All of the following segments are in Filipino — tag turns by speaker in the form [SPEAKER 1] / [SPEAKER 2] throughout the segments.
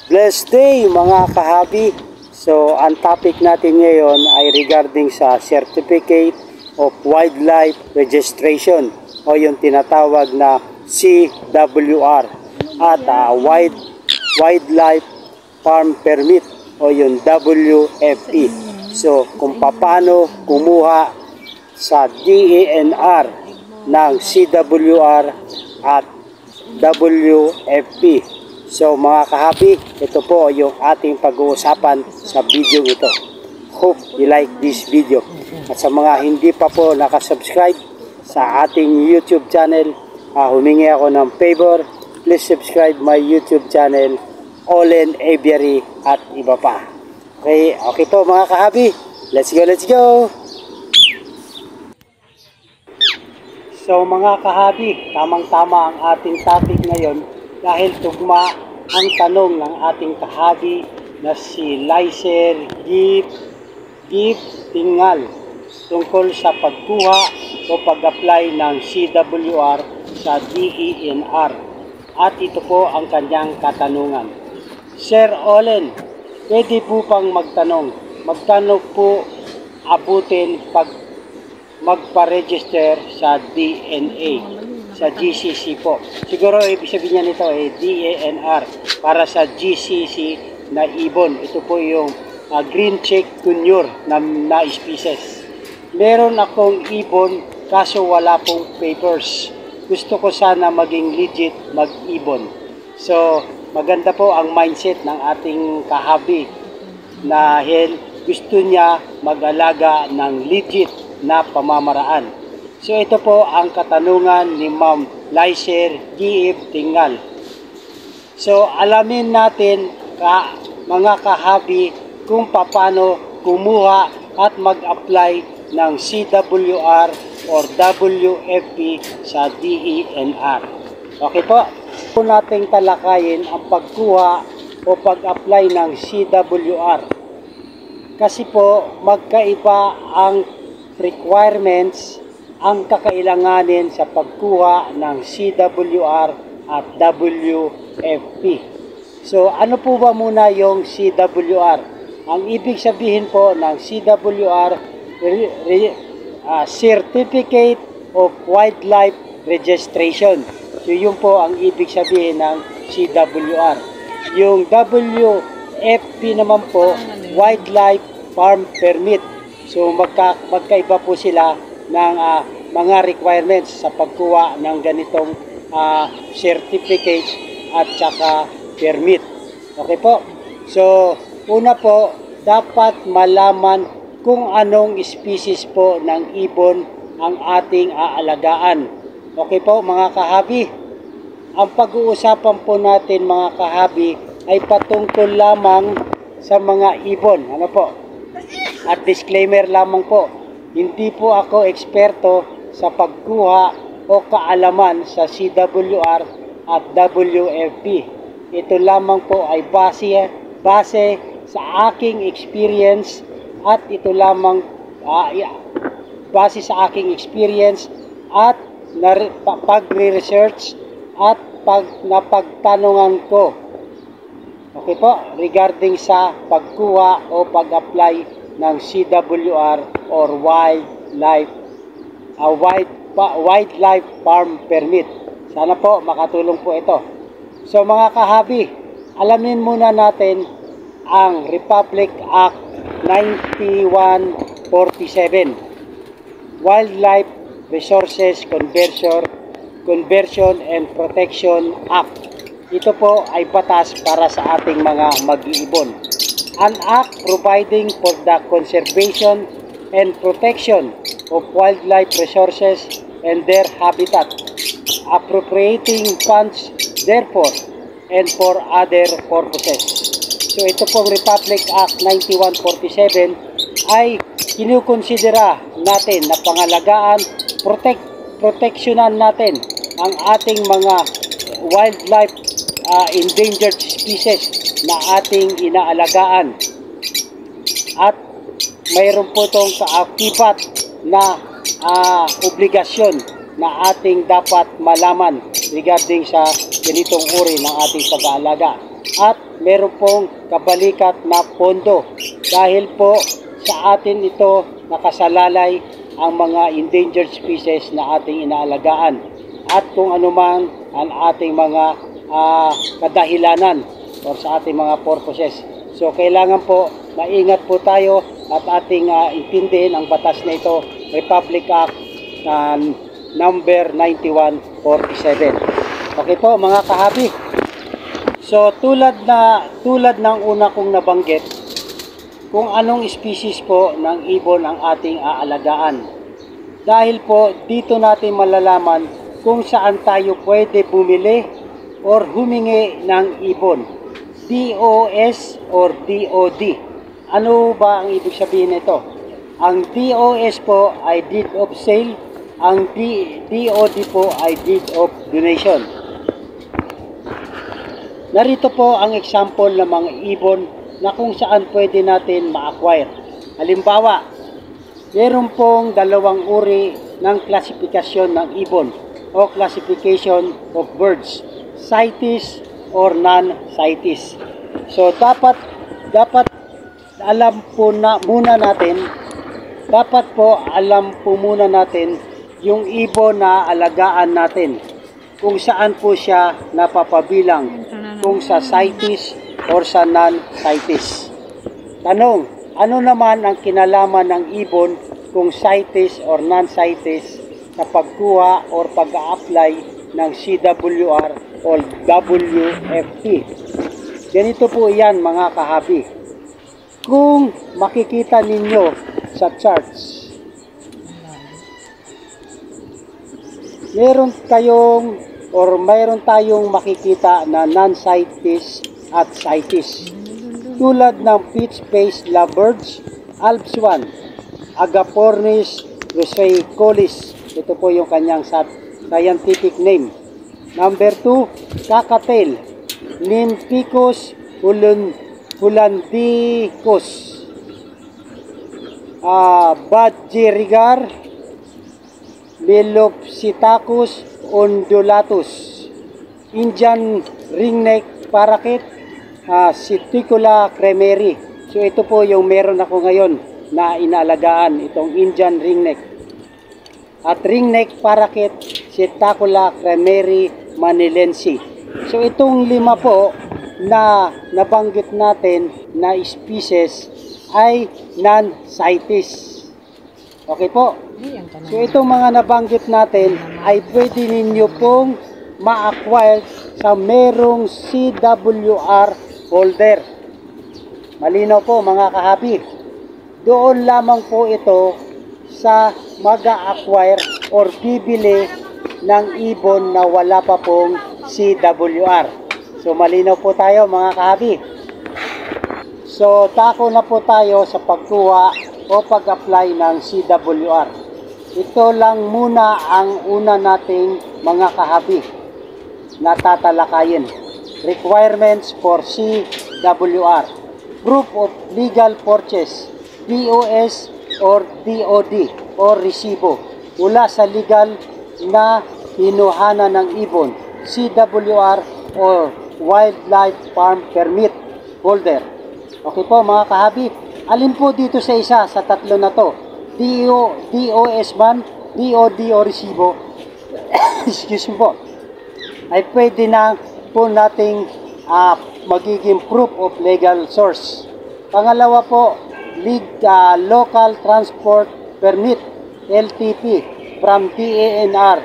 [SPEAKER 1] Blessed day mga kahabi. So ang topic natin ngayon ay regarding sa Certificate of Wildlife Registration o yung tinatawag na CWR at Wildlife Farm Permit o yung WFP. So kung paano kumuha sa DENR ng CWR at WFP. So mga kahabi, ito po yung ating pag-uusapan sa video ito. Hope you like this video. At sa mga hindi pa po nakasubscribe sa ating YouTube channel, humingi ako ng favor. Please subscribe my YouTube channel, Olen Aviary at iba pa. Okay po mga kahabi. Let's go! So mga kahabi, tamang-tama ang ating topic ngayon dahil tugma ang tanong ng ating kahabi na si Lyser Gip Tingal tungkol sa pagkuha o pag-apply ng CWR sa DENR. At ito po ang kanyang katanungan. Sir Olen, pwede po pang magtanong, magkano po abutin pag magpa-register sa DNA? Sa GCC po. Siguro ibig sabihin niya nito ay DENR para sa GCC na ibon. Ito po yung green cheek conure na species. Meron akong ibon kaso wala pong papers. Gusto ko sana maging legit mag-ibon. So maganda po ang mindset ng ating kahabi na gusto niya mag-alaga ng legit na pamamaraan. So ito po ang katanungan ni Ma'am Lyser Gip Tingal. So alamin natin mga kahabi kung paano kumuha at mag-apply ng CWR or WFP sa DENR. Okay po? Kung nating talakayin ang pagkuha o pag-apply ng CWR. Kasi po magkaiba ang requirements, ang kakailanganin sa pagkuha ng CWR at WFP. So ano po ba muna yung CWR? Ang ibig sabihin po ng CWR, Certificate of Wildlife Registration. So yun po ang ibig sabihin ng CWR. Yung WFP naman po, Wildlife Farm Permit. So magkaiba po sila ng mga requirements sa pagkuha ng ganitong certificate at saka permit. Okay po? So, una po, dapat malaman kung anong species po ng ibon ang ating aalagaan. Okay po mga kahabi? Ang pag-uusapan po natin mga kahabi ay patungkol lamang sa mga ibon. Ano po? At disclaimer lamang po, hindi po ako eksperto sa pagkuha o kaalaman sa CWR at WFP. Ito lamang po ay base sa aking experience at ito lamang base sa aking experience at pagre-research at napagtanungan ko. Okay po, regarding sa pagkuha o pag-apply ng CWR or Wildlife Farm Permit. Sana po makatulong po ito. So mga kahabi, alamin muna natin ang Republic Act 9147, Wildlife Resources Conversion and Protection Act. Ito po ay batas para sa ating mga mag-iibon. An act providing for the conservation and protection of wildlife resources and their habitat, appropriating funds therefore and for other purposes. So ito pong Republic Act 9147 ay kinukonsidera natin na pangalagaan, proteksyonan natin ang ating mga wildlife endangered species na ating inaalagaan. At mayroon po itong kaakibat na obligasyon na ating dapat malaman regarding sa ganitong uri ng ating pag-aalaga. at meron pong kabalikat na pondo. Dahil po sa atin ito nakasalalay ang mga endangered species na ating inaalagaan at kung anuman ang ating mga kadahilanan or sa ating mga purposes. So kailangan po maingat po tayo at ating intindihin ang batas na ito, Republic Act number 9147. Okay po mga kahabi. So tulad ng una kong nabanggit, kung anong species po ng ibon ang ating aalagaan. Dahil po dito natin malalaman kung saan tayo pwede bumili or humingi ng ibon. DOS or DOD. Ano ba ang ibig sabihin nito? Ang DOS po ay deed of sale, ang DOD po ay deed of donation. Narito po ang example ng mga ibon na kung saan pwede natin ma-acquire. Halimbawa, meron pong dalawang uri ng klasifikasyon ng ibon o classification of birds, CITES or non-CITES. So dapat alam po muna natin yung ibon na alagaan natin, kung saan po siya napapabilang, kung sa CITES or sa non-CITES. Tanong, ano naman ang kinalaman ng ibon kung CITES or non-CITES sa pagkuha or pag-a-apply ng CWR o WFT? Ganito po yan mga kahabi. Kung makikita ninyo sa charts, mayroon tayong makikita na non-CITES at CITES. Tulad ng pitch-faced lovebirds, Alps 1, Agapornis russeicollis. Ito po yung kanyang scientific name. Number 2, Kakatail, Nymphicus hollandicus, Badgerigar, Melopsittacus undulatus, Indian ringneck parakeet, Siticula cremeri. So ito po yung meron ako ngayon na inaalagaan, itong Indian ringneck. At ringneck parakeet, Siticula cremeri manilensi. So itong 5 po na nabanggit natin na species ay non-CITES. Okay po? So itong mga nabanggit natin ay pwede ninyo pong ma-acquire sa merong CWR holder. Malinaw po mga kahabi. Doon lamang po ito sa mag-a-acquire or bibili ng ibon na wala pa pong CWR. So malinaw po tayo mga kahabi. So tako na po tayo sa pagkuha o pag-apply ng CWR. Ito lang muna ang una nating mga kahabi na tatalakayin. Requirements for CWR. Proof of legal purchase, DOS or DOD or resibo mula sa legal na hinuhana ng ibon, CWR or Wildlife Farm Permit holder. Okay po mga kahabi, alin po dito sa isa sa tatlo na to? DOS man, DOD o resibo excuse me po, ay pwede na po nating magiging proof of legal source. Pangalawa po, Local Transport Permit, LTP, from DANR,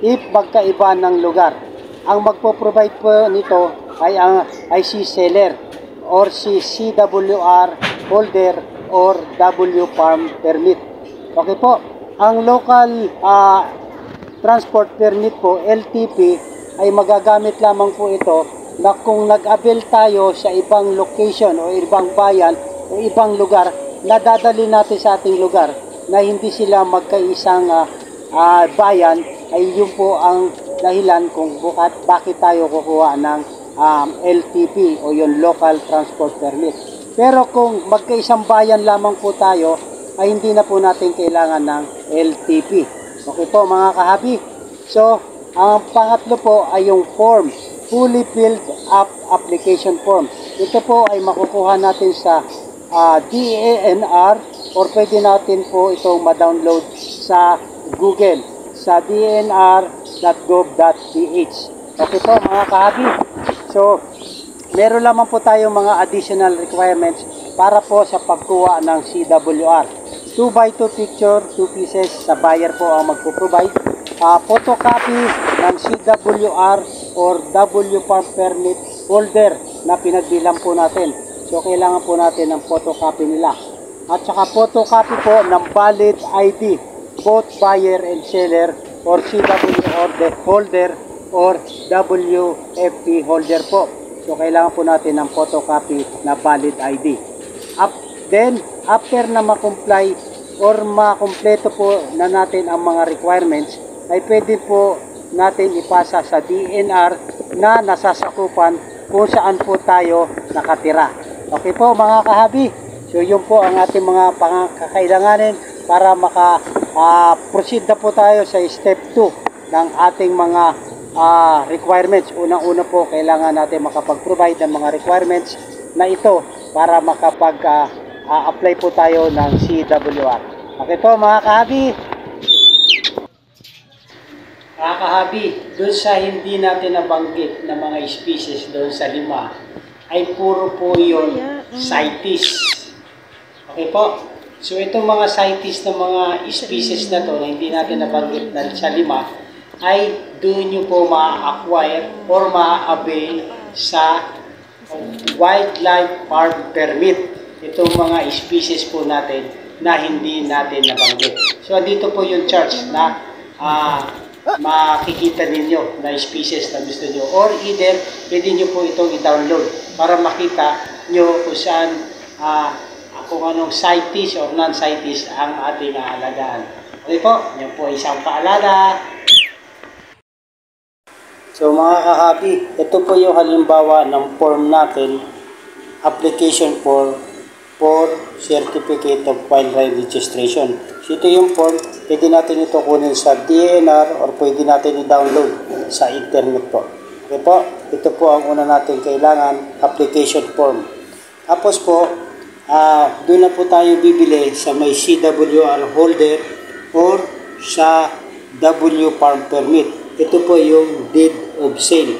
[SPEAKER 1] if magkaiba ng lugar. Ang magpo-provide po nito ay ang IC seller or si CWR holder or W Farm Permit. Okay po, ang Local Transport Permit po, LTP, ay magagamit lamang po ito na kung nag-avail tayo sa ibang location o ibang bayan o ibang lugar, nadadali natin sa ating lugar na hindi sila magkaisang bayan, ay yun po ang dahilan kung bakit tayo kukuha ng LTP o yung Local Transport Permit. Pero kung magkaisang bayan lamang po tayo, ay hindi na po natin kailangan ng LTP. Okay po mga kahabi. So, ang pangatlo po ay yung forms fully filled up application form. Ito po ay makukuha natin sa DENR or pwede natin po itong ma-download sa Google sa dnr.gov.ph. Okay po mga kahabi. So, meron lamang po tayong mga additional requirements para po sa pagkuha ng CWR. 2x2 picture, 2 pieces sa buyer po ang magpo-provide. Photocopy ng CWR or W Farm Permit holder na pinagbilang po natin. So, kailangan po natin ng photocopy nila. At saka photocopy po ng valid ID, both buyer and seller or CWR holder or WFP holder po. So, kailangan po natin ng photocopy na valid ID. Then, after na ma-comply or makompleto po na natin ang mga requirements, ay pwede po natin ipasa sa DNR na nasasakupan kung saan po tayo nakatira. Okay po mga kahabi. So, yun po ang ating mga kakailanganin para proceed na po tayo sa step 2 ng ating mga requirements. Unang-una po, kailangan natin makapag-provide ng mga requirements na ito para makapag-apply po tayo ng CWR. Okay po mga kahabi. Mga kahabi, doon sa hindi natin nabanggit na mga species doon sa 5, ay puro po yun CITES. Okay po? So itong mga CITES na mga species na to na hindi natin nabanggit na sa 5, ay doon nyo po ma-acquire or ma-avail sa Wildlife Farm Permit. Itong mga species po natin na hindi natin nabanggit. So dito po yung charts na makikita ninyo na species na gusto nyo. Or either, pwede nyo po itong i-download para makita nyo kung saan, kung anong CITES or non-CITES ang ating aalagaan. Okay po, yan po isang paalala. So mga kahabi, ito po yung halimbawa ng form natin, application for Certificate of Wildlife Registration. So ito yung form, pwede natin ito kunin sa DNR or pwede natin i-download sa internet po. Okay po, ito po ang una natin kailangan, application form. Tapos po, doon na po tayo bibili sa may CWR holder or sa W Farm Permit. Ito po yung deed of sale.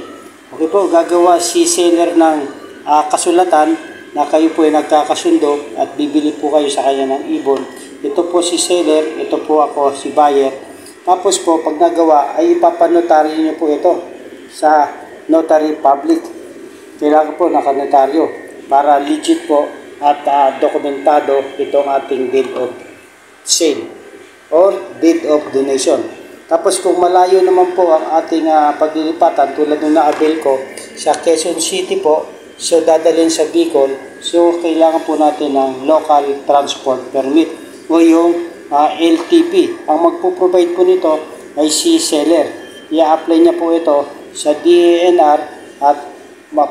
[SPEAKER 1] Okay po, gagawa si seller ng kasulatan na kayo po ay nagkakasundo at bibili po kayo sa kanya ng ibon. Ito po si seller, ito po ako si buyer. Tapos po, pag nagawa, ay ipapanotaryo nyo po ito sa notary public. Kailangan po nakanotaryo para legit po at dokumentado itong ating deed of sale or deed of donation. Tapos kung malayo naman po ang ating paglilipatan tulad ng na-avail ko sa Quezon City po, so dadalhin sa Bicol, so kailangan po natin ng local transport permit o yung LTP. Ang magpo-provide po nito ay si seller. I-apply niya po ito sa DENR at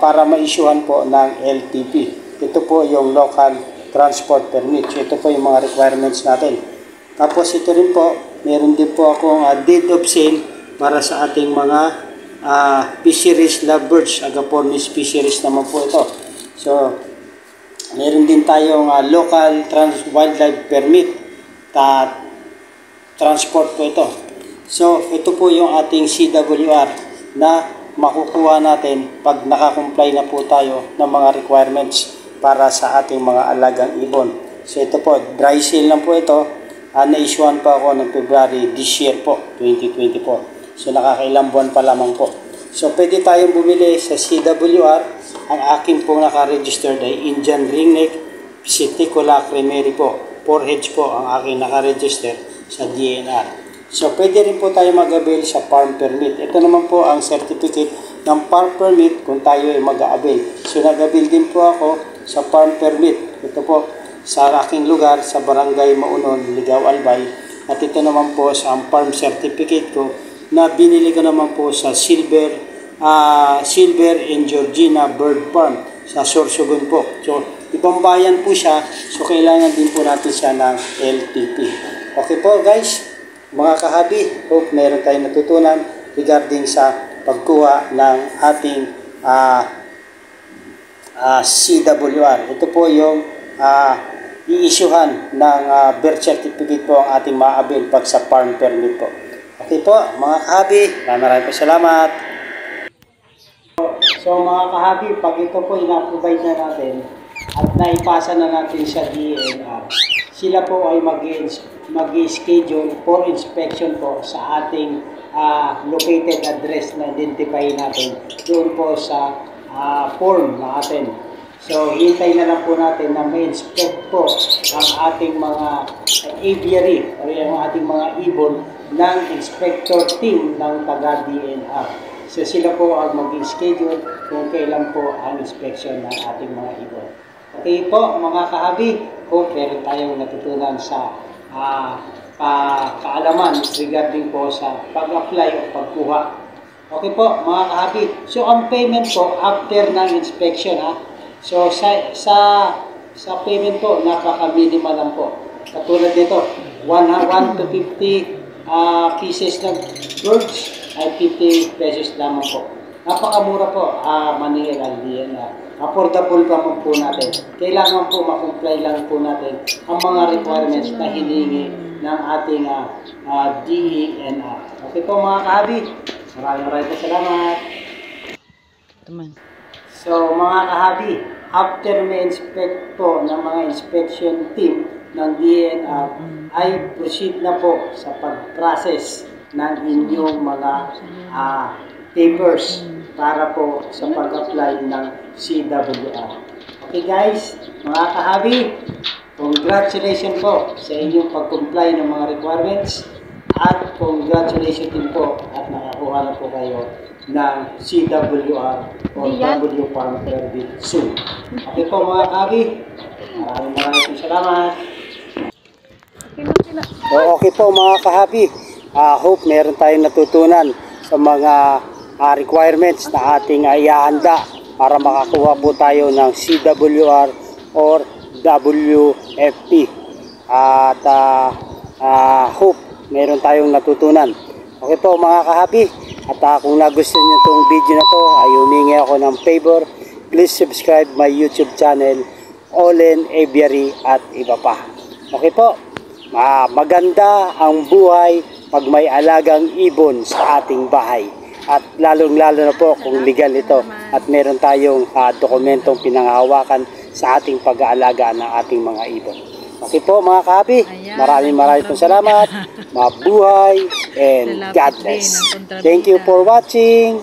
[SPEAKER 1] para ma-issuehan po ng LTP. Ito po yung local transport permit. So ito po yung mga requirements natin. Tapos ito rin po, meron din po akong deed of sale para sa ating mga fisheries lovebirds, agapornis fisheries naman po ito. So, meron din tayong local wildlife permit, transport po ito. So, ito po yung ating CWR na makukuha natin pag nakakomply na po tayo ng mga requirements para sa ating mga alagang ibon. So, ito po, dry sale lang po ito. Na-issuean pa ako ng February this year po, 2024. So, nakakailang buwan pa lamang po. So, pwede tayong bumili sa CWR. Ang aking pong nakaregistered ay Indian Ringneck Piscicola Cremerie po. 4 heads po ang aking nakaregister sa DNR. So, pwede rin po tayo mag-avail sa farm permit. Ito naman po ang certificate ng farm permit kung tayo ay mag-avail. So, nag-avail din po ako sa farm permit. Ito po sa aking lugar sa Barangay Maunon, Ligaw, Albay. At ito naman po sa farm certificate ko na binili ko naman po sa Silver and Georgina Bird Farm sa Sorsogon po. So, ibang bayan po siya. So, kailangan din po natin siya ng LTP. Okay po guys, mga kahabi, hope meron tayong natutunan regarding sa pagkuha ng ating CWR. Ito po yung i-issuehan ng birth certificate po ang ating maabil pag sa farm permit po. Okay po mga kahabi, maraming salamat. So mga kahabi, pag ito po ina-provide na natin at naipasa na natin sa DENR, sila po ay mag-schedule for inspection po sa ating located address na identify natin doon po sa form natin. So, hintay na lang po natin na may inspect po ang ating mga aviary o yung ating mga ibon ng inspector team ng taga-DNR. So, sila po ang mag-schedule kung kailan po ang inspection ng ating mga ibon. Okay po, mga kahabi, kung meron tayong natutunan sa kaalaman regarding po sa pag-apply o pagkuha. Okay po, mga kahabi. So, ang payment po after ng inspection, So, sa payment po, napaka-minimal lang po. Katulad nito, 1 to 50 pieces ng birds ay 50 pesos lamang po. Napakamura po, maningil ang DNR. Affordable pa po natin. Kailangan po makomply lang po natin ang mga requirements na hiningi ng ating DENR. Okay po mga kahabi, maraming salamat. So mga kahabi, after may inspect po ng mga inspection team ng DNR, ay proceed na po sa pag-process ng inyong mga papers para po sa pag-apply ng CWR. Okay guys, mga kahabi, congratulations po sa inyong pag-comply ng mga requirements at congratulations din po at nakakuha na po kayo ng CWR o W Farm Permit soon. Okay po mga kahabi, maraming salamat. So, okay po mga kahabi, hope meron tayong natutunan sa mga requirements na ating ihahanda para makakuha po tayo ng CWR or WFP. At hope meron tayong natutunan. Okay po mga kahabi, at kung nagustuhan nyo itong video na to, ay humingi ako ng favor. Please subscribe my YouTube channel, Olen Aviary at iba pa. Okay po, maganda ang buhay pag may alagang ibon sa ating bahay. At lalong-lalo na po kung legal ito at meron tayong dokumentong pinanghahawakan sa ating pag-aalaga ng ating mga ibon. Okay po mga kahabi, maraming salamat, mabuhay, and God bless. Thank you for watching.